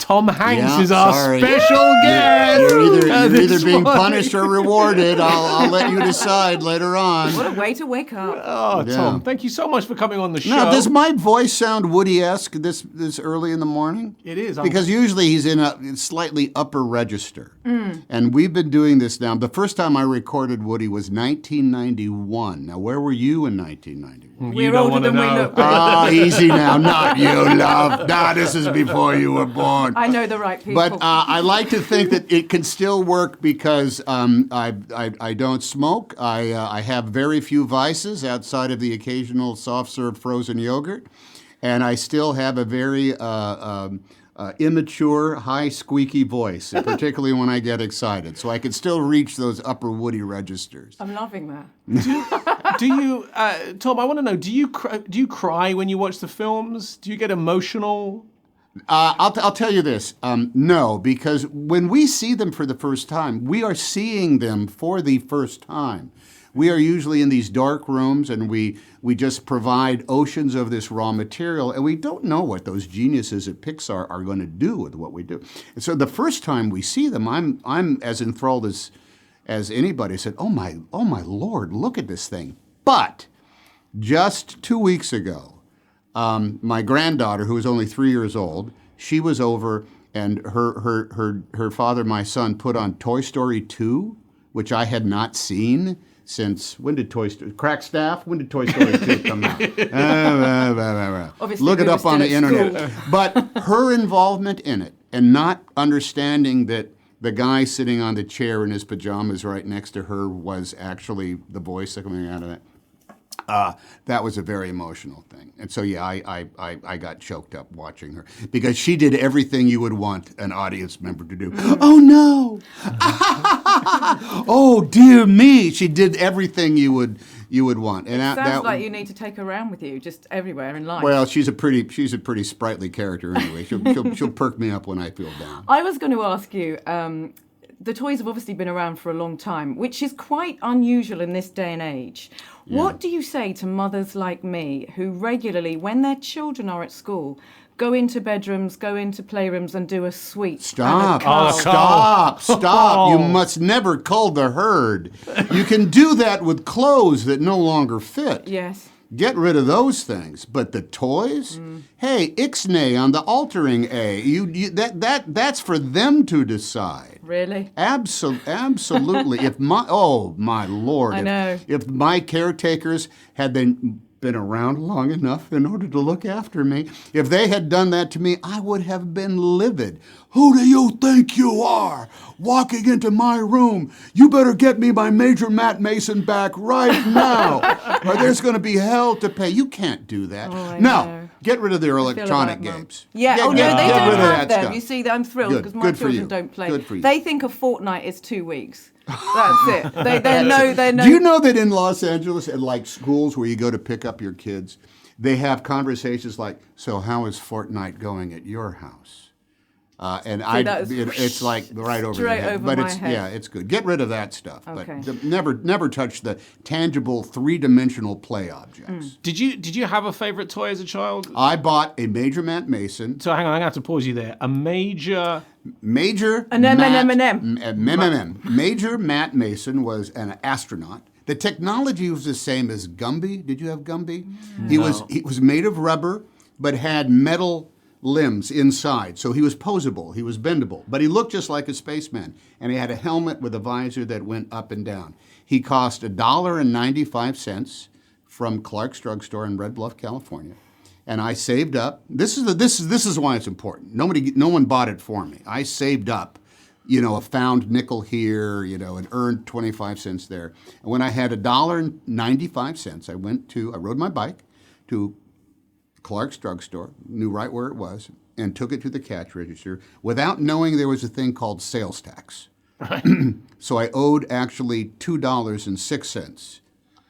Tom Hanks Yeah, is our sorry. special guest. You're either this being morning. punished or rewarded. I'll let you decide later on. What a way to wake up. Oh, Yeah. Tom, thank you so much for coming on the show. Now, does my voice sound Woody-esque this early in the morning? It is. Because usually he's in a slightly upper register. And we've been doing this now. The first time I recorded Woody was 1991. Now, where were you in 1991? You We're don't older wanna than we know. look. Ah, easy now. Not you, love. Nah, this is before you were born. I know the right people. But I like to think that it can still work because I don't smoke. I have very few vices outside of the occasional soft-serve frozen yogurt. And I still have a very immature, high, squeaky voice, particularly when I get excited. So I can still reach those upper Woody registers. I'm loving that. Do you, Tom? I want to know. Do you cry when you watch the films? Do you get emotional? I'll tell you this. No, because when we see them for the first time, we are seeing them for the first time. We are usually in these dark rooms and we just provide oceans of this raw material and we don't know what those geniuses at Pixar are going to do with what we do. And so the first time we see them, I'm as enthralled as anybody. Said, oh my Lord, look at this thing. But just 2 weeks ago, my granddaughter, who was only 3 years old, she was over and her father, my son, put on Toy Story 2, which I had not seen since, when did Toy Story, Crackstaff? When did Toy Story 2 come out? Obviously, Look we it were up on still the at internet. school. But her involvement in it and not understanding that the guy sitting on the chair in his pajamas right next to her was actually the voice coming out of that. That was a very emotional thing. And so, yeah, I got choked up watching her because she did everything you would want an audience member to do. Oh, no. Oh, dear me. She did everything you would want. And Sounds like you need to take her around with you, just everywhere in life. Well, she's a pretty sprightly character anyway. She'll perk me up when I feel down. I was going to ask you, the toys have obviously been around for a long time, which is quite unusual in this day and age. Yeah. What do you say to mothers like me who regularly, when their children are at school, go into bedrooms, go into playrooms and do a sweep? Stop. And a cull? Stop. You must never cull the herd. You can do that with clothes that no longer fit. Yes. Get rid of those things. But the toys? Hey, ixnay on the altering A. That's for them to decide. Really? Absolutely. My Lord. I know. If my caretakers had been around long enough in order to look after me, if they had done that to me, I would have been livid. Who do you think you are? Walking into my room. You better get me my Major Matt Mason back right now, or there's going to be hell to pay. You can't do that. Oh, I No, know. get rid of their I feel electronic about Mum. games. Yeah, Get- oh no, get- they get don't rid of have that them. stuff. You see, I'm thrilled Good. because my Good for children you. don't play. Good for you. They think a fortnight is 2 weeks. That's it. They know. Do you know that in Los Angeles, at like schools where you go to pick up your kids, they have conversations like, "So how is Fortnite going at your house?" It's like right over your straight head. over But my it's head. yeah, it's good. Get rid of that stuff. Okay. But never touch the tangible three-dimensional play objects. Did you have a favorite toy as a child? I bought a Major Matt Mason. So hang on, I'm gonna have to pause you there. A major. An M&M. Major Matt Mason was an astronaut. The technology was the same as Gumby. Did you have Gumby? He was made of rubber, but had metal limbs inside. So he was posable, he was bendable, but he looked just like a spaceman. And he had a helmet with a visor that went up and down. He cost $1.95 from Clark's Drugstore in Red Bluff, California. And I saved up. This is why it's important. No one bought it for me. I saved up, a found nickel here, and earned 25 cents there. And when I had $1.95, I rode my bike to Clark's Drugstore, knew right where it was, and took it to the cash register without knowing there was a thing called sales tax. So I owed actually $2.06.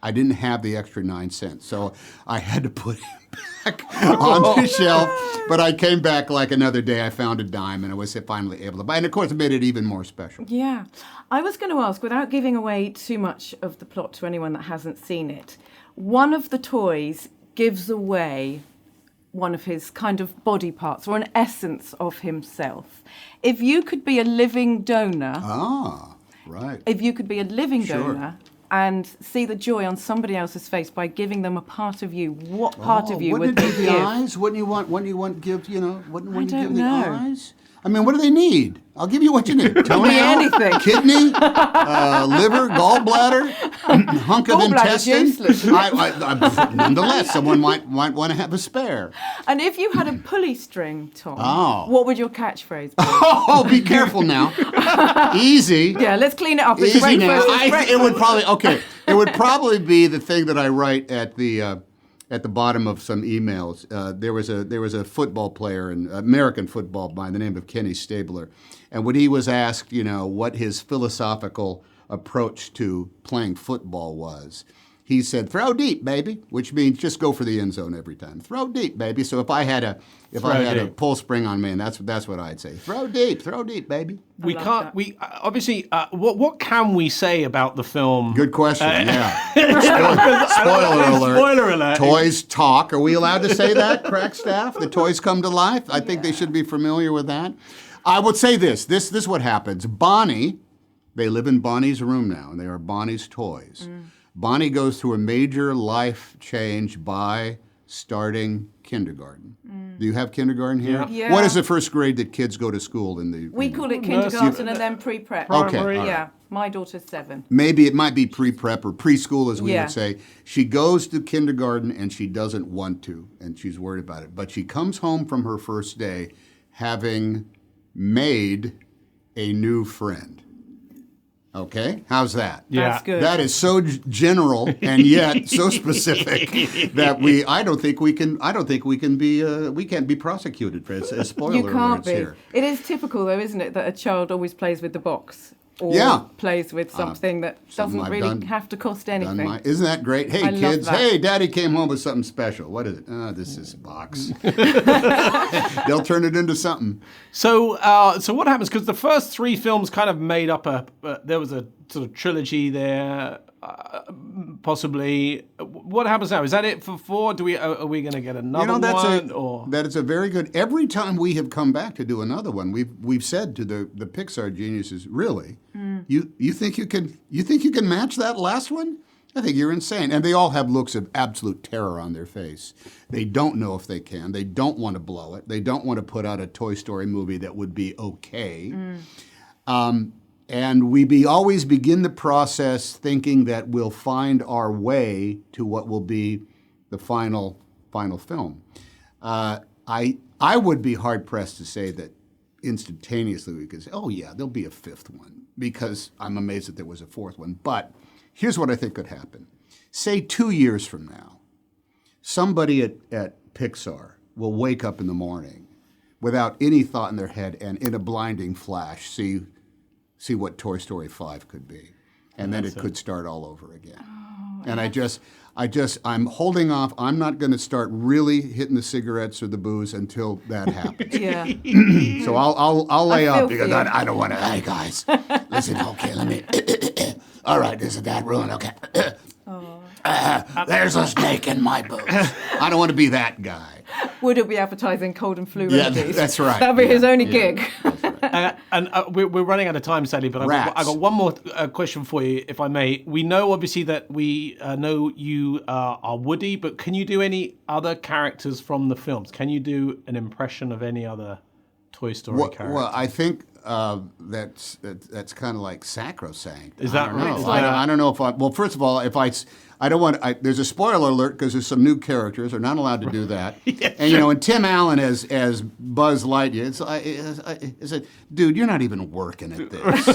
I didn't have the extra 9 cents, so I had to put it back on the shelf. But I came back like another day. I found a dime, and I was finally able to buy. And of course, it made it even more special. Yeah. I was going to ask, without giving away too much of the plot to anyone that hasn't seen it, one of the toys gives away one of his kind of body parts or an essence of himself. If you could be a living donor, Right. if you could be a living Sure. donor and see the joy on somebody else's face by giving them a part of you, what part of you would wouldn't they it be the give? eyes? Wouldn't you want give, wouldn't you don't give know. the eyes? I mean, what do they need? I'll give you what you need. Toenail, anything. kidney, liver, gallbladder, hunk of Gallbladder's intestine. useless. Nonetheless, someone might want to have a spare. And if you had a pulley string, Tom, Oh. what would your catchphrase be? Oh, be careful now. Easy. Yeah, let's clean it up. It's Easy now. breakfast. It's It would breakfast. It would probably be the thing that I write at the bottom of some emails. There was a football player in American football by the name of Kenny Stabler, and when he was asked, what his philosophical approach to playing football was, he said, "Throw deep, baby," which means just go for the end zone every time. Throw deep, baby. So if I had a pull spring on me, and that's what I'd say. Throw deep, baby. We love can't. that. We obviously. What can we say about the film? Good question. Yeah. Spoiler alert. Spoiler alert. Toys talk. Are we allowed to say that, crack staff? The toys come to life? I think they should be familiar with that. I would say this. This is what happens. Bonnie, they live in Bonnie's room now, and they are Bonnie's toys. Bonnie goes through a major life change by starting kindergarten. Do you have kindergarten here? Yeah. What is the first grade that kids go to school in the... We call it Nursery. kindergarten and then pre-prep. Okay, Primary. all right. Yeah, my daughter's 7. Maybe it might be pre-prep or preschool, as we Yeah. would say. She goes to kindergarten and she doesn't want to, and she's worried about it. But she comes home from her first day having made a new friend. Okay, how's that? Yeah. That's good. That is so general and yet so specific that I don't think we can't be prosecuted for it. It's spoiler You can't alerts be. here. It is typical, though, isn't it, that a child always plays with the box or Yeah. plays with something that something doesn't I've really done- have to cost anything. Isn't that great? Hey, I love kids. that. Hey, Daddy came home with something special. What is it? Oh, this is a box. They'll turn it into something. So what happens? Because the first 3 films kind of made up there was a sort of trilogy there, possibly. What happens now? Is that it for 4? Are we going to get another one? That is a very good. Every time we have come back to do another one, we've said to the Pixar geniuses, really, you think you can match that last one? I think you're insane. And they all have looks of absolute terror on their face. They don't know if they can. They don't want to blow it. They don't want to put out a Toy Story movie that would be okay. And we always begin the process thinking that we'll find our way to what will be the final film. I would be hard pressed to say that instantaneously we could say, oh yeah, there'll be a 5th one, because I'm amazed that there was a 4th one. But here's what I think could happen. Say 2 years from now, somebody at Pixar will wake up in the morning without any thought in their head and in a blinding flash see what Toy Story 5 could be. And then it could start all over again. And I'm holding off. I'm not going to start really hitting the cigarettes or the booze until that happens. Yeah. So I'll lay feel off for because you. I don't want to. Hey guys, listen. Okay, let me. All right, isn't that ruined? Okay. There's a snake in my boots. I don't want to be that guy. Would it be advertising cold and flu Yeah, remedies? that's right. That'd be his Yeah, only yeah. gig. And we're running out of time, sadly, but I Rats. got one more question for you, if I may. We know, obviously, that we know you are Woody, but can you do any other characters from the films? Can you do an impression of any other Toy Story character? Well, I think that's kind of like sacrosanct. Is that I don't know. right? It's like- I don't know if I. Well, first of all, I don't want. There's a spoiler alert because there's some new characters. They're not allowed to do that. And Tim Allen as Buzz Lightyear. It's like, dude, you're not even working at this.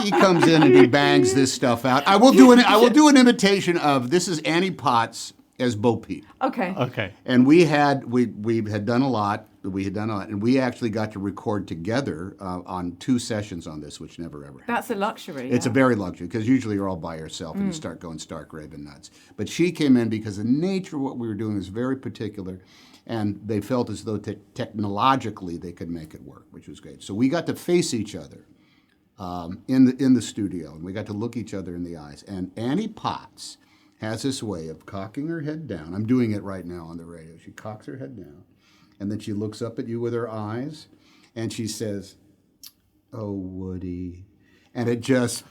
He comes in and he bangs this stuff out. I will do an imitation of, this is Annie Potts as Bo Peep. Okay. Okay. And we had done a lot, and we actually got to record together on 2 sessions on this, which never ever happened. That's a luxury. It's a yeah. very luxury, because usually you're all by yourself and you start going stark raving nuts. But she came in because the nature of what we were doing is very particular, and they felt as though technologically they could make it work, which was great. So we got to face each other in the studio, and we got to look each other in the eyes. And Annie Potts has this way of cocking her head down. I'm doing it right now on the radio. She cocks her head down, and then she looks up at you with her eyes, and she says, "Oh, Woody," and it just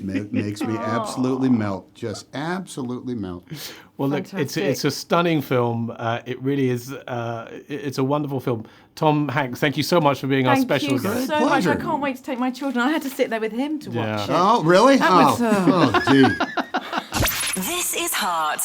makes me absolutely melt. Just absolutely melt. Well, look, it's a stunning film. It really is. It's a wonderful film. Tom Hanks, thank you so much for being our special guest. guest. Thank you so much. I can't wait to take my children. I had to sit there with him to watch it. Oh, really? That was, gee. This is Heart.